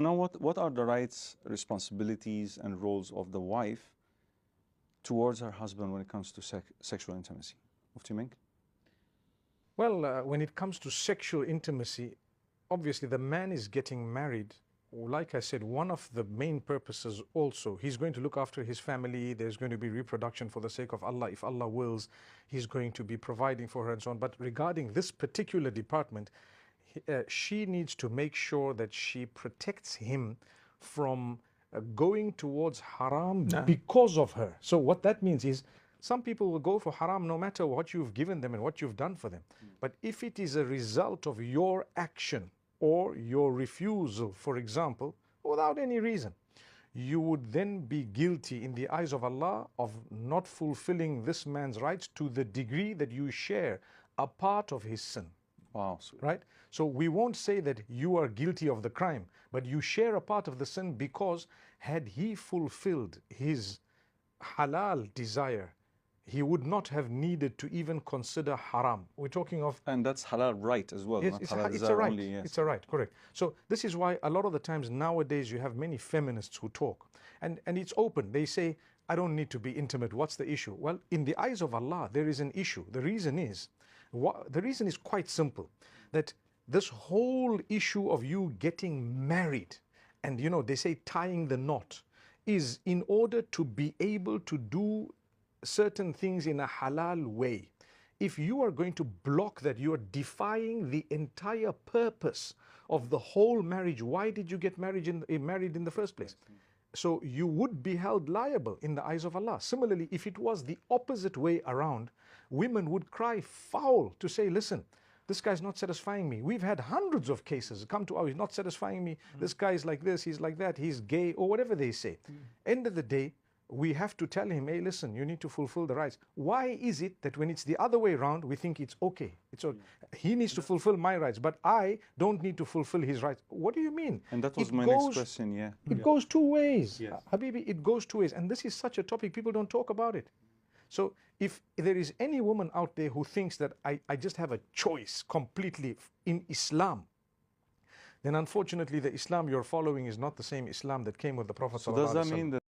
Now, what are the rights, responsibilities, and roles of the wife towards her husband when it comes to sexual intimacy? Mufti Menk? Well, when it comes to sexual intimacy, obviously the man is getting married. Like I said, one of the main purposes also, he's going to look after his family. There's going to be reproduction for the sake of Allah. If Allah wills, he's going to be providing for her and so on. But regarding this particular department, she needs to make sure that she protects him from going towards haram because of her. So what that means is, some people will go for haram no matter what you've given them and what you've done for them. But if it is a result of your action or your refusal, for example, without any reason, you would then be guilty in the eyes of Allah of not fulfilling this man's rights to the degree that you share a part of his sin. Wow. Sweet. Right? So we won't say that you are guilty of the crime, but you share a part of the sin, because had he fulfilled his halal desire, he would not have needed to even consider haram. We're talking of... And that's halal right as well. Yes, not it's halal a right. only, yes. It's a right, correct. So this is why a lot of the times nowadays you have many feminists who talk. And it's open. They say, I don't need to be intimate. What's the issue? Well, in the eyes of Allah, there is an issue. The reason is quite simple. That this whole issue of you getting married, and they say tying the knot, is in order to be able to do certain things in a halal way. If you are going to block that, you are defying the entire purpose of the whole marriage. Why did you get married in the first place? So you would be held liable in the eyes of Allah. Similarly, if it was the opposite way around, women would cry foul to say, listen, this guy's not satisfying me. We've had hundreds of cases come to, he's not satisfying me. This guy's like this, he's like that, he's gay, or whatever they say. End of the day, we have to tell him, hey, listen, you need to fulfill the rights. Why is it that when it's the other way around, we think it's okay? It's okay. He needs to fulfill my rights, but I don't need to fulfill his rights. What do you mean? And that was my next question, yeah. It goes two ways. Yes. Habibi, it goes two ways. And this is such a topic, people don't talk about it. So if there is any woman out there who thinks that I just have a choice completely in Islam, then unfortunately the Islam you're following is not the same Islam that came with the Prophet. So does that mean that